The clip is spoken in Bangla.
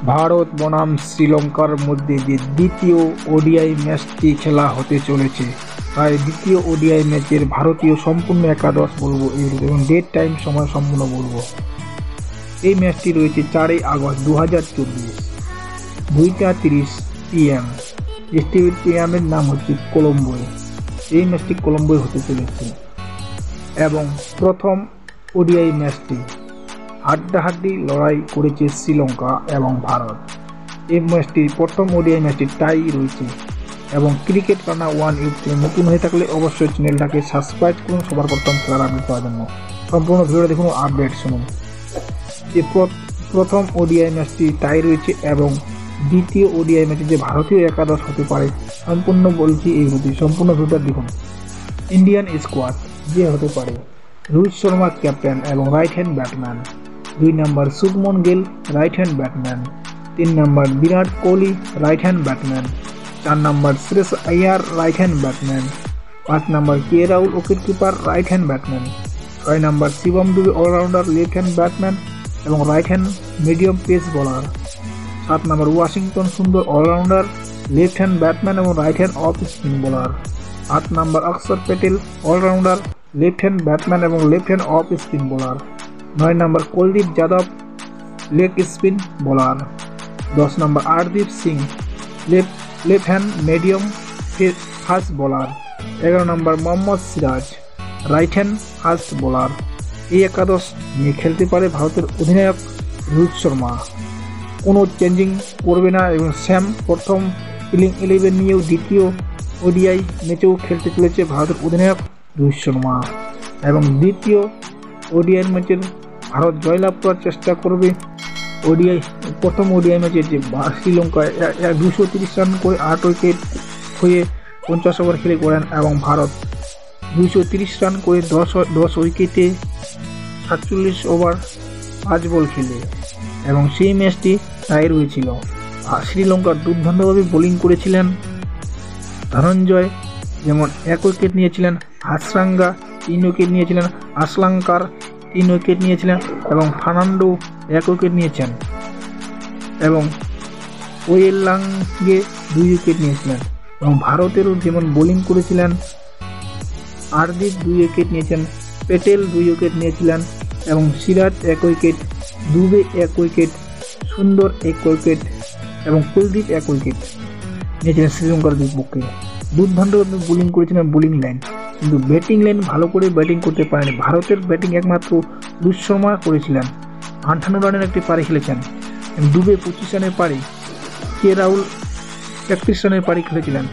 ভারত বনাম শ্রীলঙ্কার মধ্যে যে দ্বিতীয় ওডিআই ম্যাচটি খেলা হতে চলেছে, তাই দ্বিতীয় ওডিআই ম্যাচের ভারতীয় সম্পূর্ণ একাদশ বলবো এবং ডেট টাইম সময় সম্পূর্ণ বলবো। এই ম্যাচটি রয়েছে 4ই আগস্ট 2024, 2:30 PM। স্টেডিয়ামের নাম হচ্ছে কলম্বোয়। এই ম্যাচটি কলম্বোয় হতে চলেছে এবং প্রথম ওডিআই ম্যাচটি হাড্ডাহাড্ডি লড়াই করেছে শ্রীলঙ্কা এবং ভারত। এই ম্যাচটি প্রথম ওডিআই ম্যাচটি টাই রয়েছে এবং ক্রিকেট কানা 1 ইউটিউবে নতুন হয়ে থাকলে অবশ্যই চ্যানেলটাকে সাবস্ক্রাইব করুন সবার প্রথম খেলার আপডেট পাওয়ার জন্য। সম্পূর্ণ ভিডিওটা দেখুন, আপডেট শুনুন। যে প্রথম ওডিআই ম্যাচটি টাই রয়েছে এবং দ্বিতীয় ওডিআই ম্যাচে যে ভারতীয় একাদশ হতে পারে সম্পূর্ণ বলছি এই ভিডিও, সম্পূর্ণ ভিডিওটা দেখুন। ইন্ডিয়ান স্কোয়াড যে হতে পারে: রোহিত শর্মা ক্যাপ্টেন এবং right hand batsman, 2 number Shubman Gill right hand batsman, 3 number Virat Kohli right hand batsman, 4 number Shreyas Iyer right hand batsman, 5 number K Rahul wicket keeper right hand batsman, 6 number Shivam Dube allrounder left hand batsman এবং right hand medium pace bowler, 7 number Washington Sundar allrounder left hand batsman এবং right hand off spin bowler, 8 নম্বর Axar Patel allrounder left hand batsman এবং left hand off spin bowler, 9 number Kuldeep Yadav leg spin bowler, 10 number Arshdeep Singh left hand medium fast bowler, 11 number Mohammed Siraj right hand fast bowler. এই একাদশ নিয়ে খেলতে পারে ভারতের অধিনায়ক রোহিত শর্মা, কোনো চেঞ্জিং করবে না এবং স্যাম প্রথম প্লেইং 11 নিয়েও দ্বিতীয় ওডিআই ম্যাচেও খেলতে চলেছে ভারতের অধিনায়ক রোহিত শর্মা এবং দ্বিতীয় ওডিআই ম্যাচের ভারত জয়লাভ করার চেষ্টা করবে। প্রথম ওডিআই ম্যাচের যে শ্রীলঙ্কায় 230 রান করে 8 উইকেট হয়ে 50 ওভার খেলে করেন এবং ভারত 230 রান করে 10 উইকেটে 47 ওভার 5 বল খেলে এবং সেই ম্যাচটি টাই রয়েছিল। আর শ্রীলঙ্কার দুর্দান্তভাবে বোলিং করেছিলেন ধনঞ্জয়, যেমন 1 উইকেট নিয়েছিলেন, হাসরাঙ্গা 3 উইকেট নিয়েছিলেন, আসলাঙ্কার 3 উইকেট নিয়েছিলেন এবং ফার্নান্ডো 1 উইকেট নিয়েছেন এবং ওয়েলাঙ্গে 2 উইকেট নিয়েছিলেন এবং ভারতেরও যেমন বোলিং করেছিলেন হার্দিক 2 উইকেট নিয়েছেন, প্যাটেল 2 উইকেট নিয়েছিলেন এবং সিরাজ 1 উইকেট, দুবে 1 উইকেট, সুন্দর 1 উইকেট এবং কুলদীপ 1 উইকেট নিয়েছিলেন শ্রীলঙ্কার বিপক্ষে। দুর্দান্তভাবে বোলিং করেছিলেন বোলিং লাইন, কিন্তু ব্যাটিং লাইন ভালো করে ব্যাটিং করতে পারেনি। ভারতের ব্যাটিং একমাত্র রোহিত শর্মা করেছিলেন, 58 রানের একটি পারি খেলেছেন, দুবে 25 রানের পারি, কে রাহুল 31 রানের পারি খেলেছিলেন